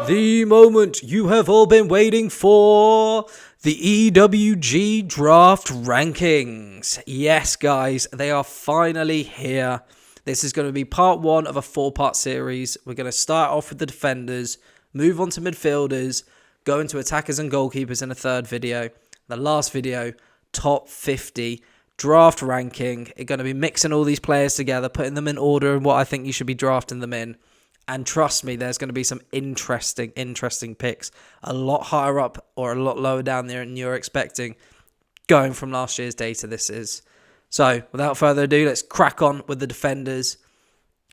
The moment you have all been waiting for, the EWG draft rankings. Yes, guys, they are finally here. This is going to be part one of a 4-part series. We're going to start off with the defenders, move on to midfielders, go into attackers and goalkeepers in a third video. The last video, top 50 draft ranking. It's going to be mixing all these players together, putting them in order and what I think you should be drafting them in. And trust me, there's going to be some interesting picks. A lot higher up or a lot lower down there than you're expecting. Going from last year's data, this is. So, without further ado, let's crack on with the defenders.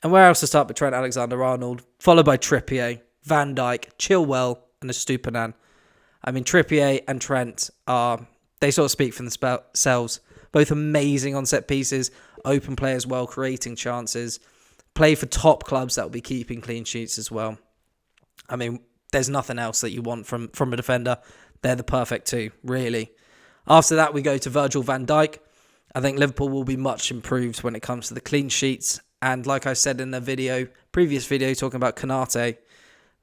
And where else to start but Trent Alexander-Arnold, followed by Trippier, Van Dijk, Chilwell, and Estupiñán. I mean, Trippier and Trent they sort of speak for themselves. Both amazing on set pieces, open play as well, creating chances. Play for top clubs that will be keeping clean sheets as well. I mean, there's nothing else that you want from a defender. They're the perfect two, really. After that, we go to Virgil van Dijk. I think Liverpool will be much improved when it comes to the clean sheets. And like I said in the previous video talking about Konate,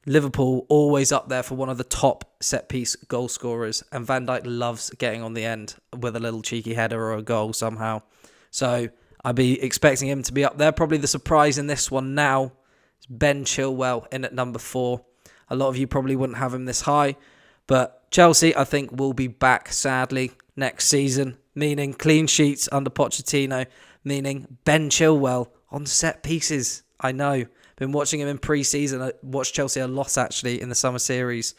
Liverpool always up there for one of the top set-piece goal scorers. And Van Dijk loves getting on the end with a little cheeky header or a goal somehow. So I'd be expecting him to be up there. Probably the surprise in this one now is Ben Chilwell in at number 4. A lot of you probably wouldn't have him this high. But Chelsea, I think, will be back, sadly, next season. Meaning clean sheets under Pochettino. Meaning Ben Chilwell on set pieces. I know. Been watching him in pre-season. I watched Chelsea a lot, actually, in the summer series.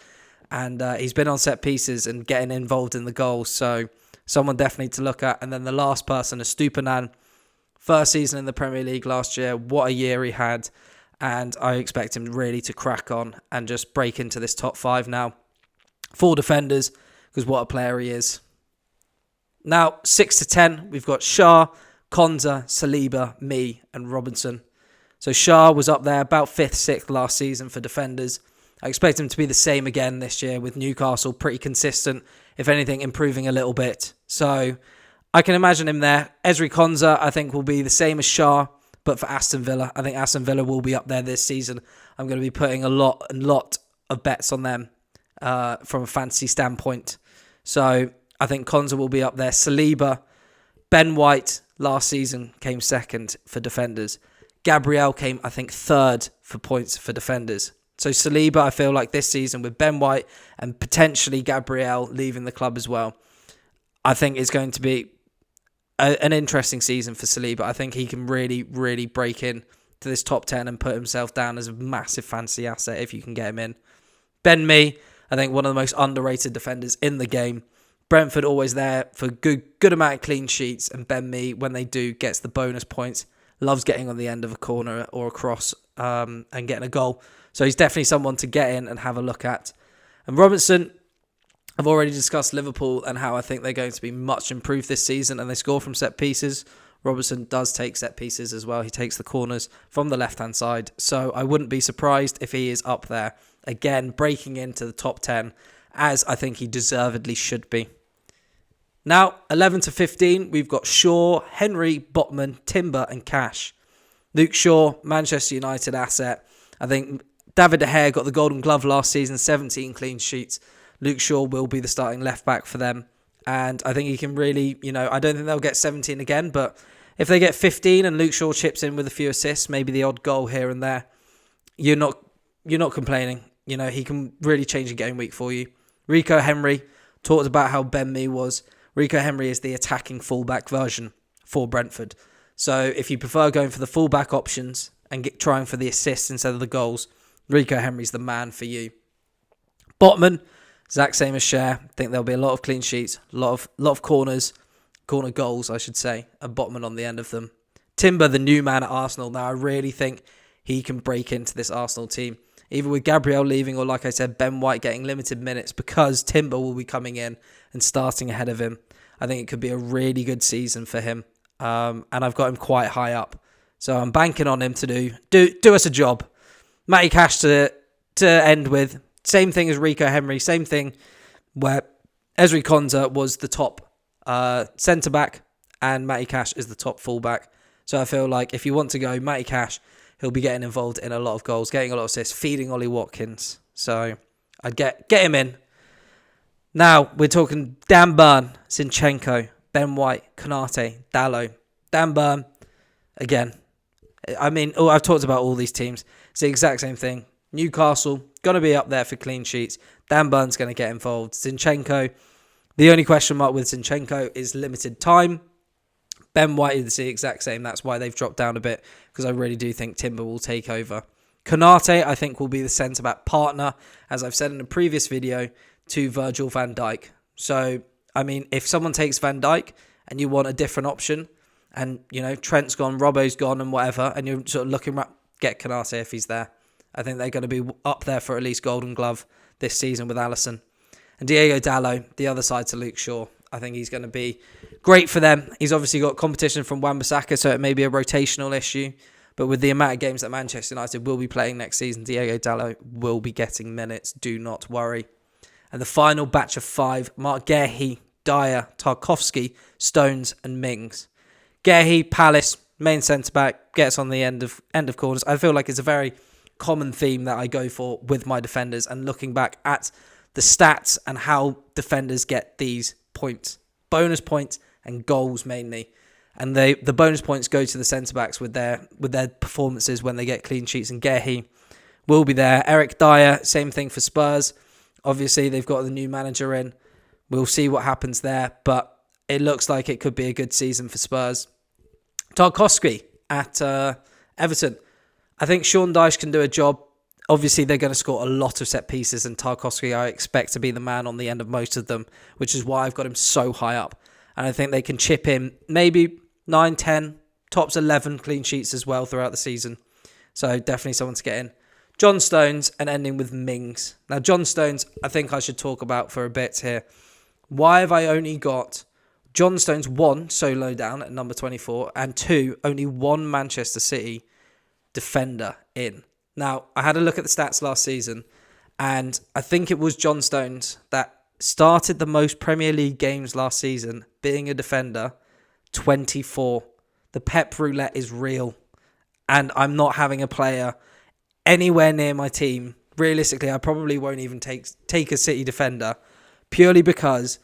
And he's been on set pieces and getting involved in the goals. So someone definitely to look at. And then the last person is Estupiñán. First season in the Premier League last year. What a year he had. And I expect him really to crack on and just break into this top 5 now. 4 defenders, because what a player he is. Now, 6 to 10, we've got Schär, Konsa, Saliba, me, and Robinson. So Schär was up there about 5th, 6th last season for defenders. I expect him to be the same again this year with Newcastle, pretty consistent. If anything, improving a little bit. So I can imagine him there. Ezri Konsa, I think, will be the same as Schär, but for Aston Villa. I think Aston Villa will be up there this season. I'm going to be putting a lot of bets on them from a fantasy standpoint. So I think Konsa will be up there. Saliba, Ben White last season came 2nd for defenders. Gabriel came, I think, 3rd for points for defenders. So Saliba, I feel like this season with Ben White and potentially Gabriel leaving the club as well, I think it's going to be an interesting season for Saliba. I think he can really, really break in to this top 10 and put himself down as a massive fantasy asset if you can get him in. Ben Mee, I think one of the most underrated defenders in the game. Brentford always there for good amount of clean sheets, and Ben Mee, when they do, gets the bonus points. Loves getting on the end of a corner or a cross and getting a goal. So he's definitely someone to get in and have a look at. And Robinson, I've already discussed Liverpool and how I think they're going to be much improved this season, and they score from set pieces. Robertson does take set pieces as well. He takes the corners from the left-hand side. So I wouldn't be surprised if he is up there. Again, breaking into the top 10, as I think he deservedly should be. Now, 11 to 15, we've got Shaw, Henry, Botman, Timber and Cash. Luke Shaw, Manchester United asset. I think David De Gea got the Golden Glove last season, 17 clean sheets. Luke Shaw will be the starting left back for them. And I think he can really, I don't think they'll get 17 again, but if they get 15 and Luke Shaw chips in with a few assists, maybe the odd goal here and there, you're not complaining. He can really change a game week for you. Rico Henry, talked about how Ben Mee was. Rico Henry is the attacking fullback version for Brentford. So if you prefer going for the fullback options and trying for the assists instead of the goals, Rico Henry's the man for you. Botman, exact same as Schär. I think there'll be a lot of clean sheets, a lot of corner goals, I should say, and Botman on the end of them. Timber, the new man at Arsenal. Now, I really think he can break into this Arsenal team, either with Gabriel leaving or, like I said, Ben White getting limited minutes, because Timber will be coming in and starting ahead of him. I think it could be a really good season for him, and I've got him quite high up. So I'm banking on him to do us a job. Matty Cash to end with. Same thing as Rico Henry. Same thing where Ezri Konsa was the top centre-back and Matty Cash is the top full-back. So I feel like if you want to go Matty Cash, he'll be getting involved in a lot of goals, getting a lot of assists, feeding Ollie Watkins. So I'd get him in. Now we're talking Dan Burn, Zinchenko, Ben White, Konate, Dalot. Dan Burn, again. I mean, I've talked about all these teams. It's the exact same thing. Newcastle, going to be up there for clean sheets. Dan Burn's going to get involved. Zinchenko, the only question mark with Zinchenko is limited time. Ben White is the exact same. That's why they've dropped down a bit, because I really do think Timber will take over. Konate, I think, will be the centre-back partner, as I've said in a previous video, to Virgil van Dijk. So, I mean, if someone takes Van Dijk and you want a different option, and, you know, Trent's gone, Robbo's gone and whatever, and you're sort of looking at, get Konate if he's there. I think they're going to be up there for at least Golden Glove this season with Alisson. And Diego Dalot, the other side to Luke Shaw. I think he's going to be great for them. He's obviously got competition from Wan-Bissaka, so it may be a rotational issue. But with the amount of games that Manchester United will be playing next season, Diego Dalot will be getting minutes. Do not worry. And the final batch of 5, Mark Guehi, Dyer, Tarkowski, Stones and Mings. Guehi, Palace, main centre-back, gets on the end of corners. I feel like it's a very common theme that I go for with my defenders, and looking back at the stats and how defenders get these points. Bonus points and goals mainly. And the bonus points go to the centre-backs with their performances when they get clean sheets, and Guehi will be there. Eric Dyer, same thing for Spurs. Obviously, they've got the new manager in. We'll see what happens there, but it looks like it could be a good season for Spurs. Tarkowski at Everton. I think Sean Dyche can do a job. Obviously, they're going to score a lot of set pieces, and Tarkowski, I expect to be the man on the end of most of them, which is why I've got him so high up. And I think they can chip in maybe 9, 10, tops 11 clean sheets as well throughout the season. So definitely someone to get in. John Stones, and ending with Mings. Now, John Stones, I think I should talk about for a bit here. Why have I only got John Stones, 1, so low down at number 24, and 2, only 1 Manchester City defender in? Now, I had a look at the stats last season, and I think it was John Stones that started the most Premier League games last season, being a defender, 24. The Pep roulette is real, and I'm not having a player anywhere near my team. Realistically, I probably won't even take a City defender, purely because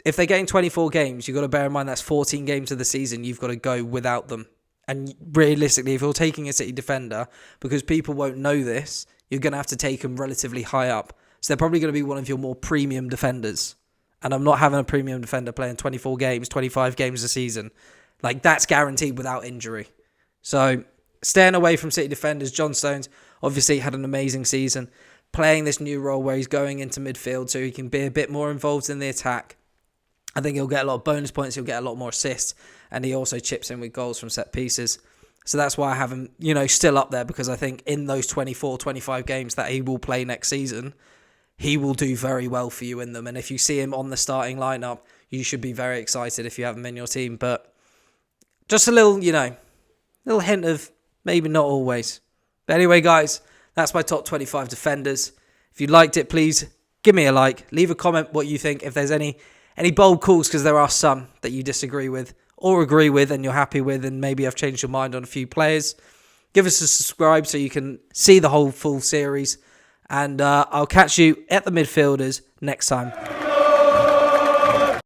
if they're getting 24 games, you've got to bear in mind that's 14 games of the season you've got to go without them. And realistically, if you're taking a City defender, because people won't know this, you're going to have to take them relatively high up. So they're probably going to be one of your more premium defenders. And I'm not having a premium defender playing 24 games, 25 games a season. Like, that's guaranteed without injury. So staying away from City defenders. John Stones obviously had an amazing season, playing this new role where he's going into midfield so he can be a bit more involved in the attack. I think he'll get a lot of bonus points, he'll get a lot more assists, and he also chips in with goals from set pieces. So that's why I have him, still up there, because I think in those 24, 25 games that he will play next season, he will do very well for you in them. And if you see him on the starting lineup, you should be very excited if you have him in your team. But just a little, little hint of maybe not always. But anyway, guys, that's my top 25 defenders. If you liked it, please give me a like. Leave a comment what you think. If there's any bold calls, because there are some that you disagree with or agree with and you're happy with, and maybe I've changed your mind on a few players, give us a subscribe so you can see the whole full series. And I'll catch you at the midfielders next time.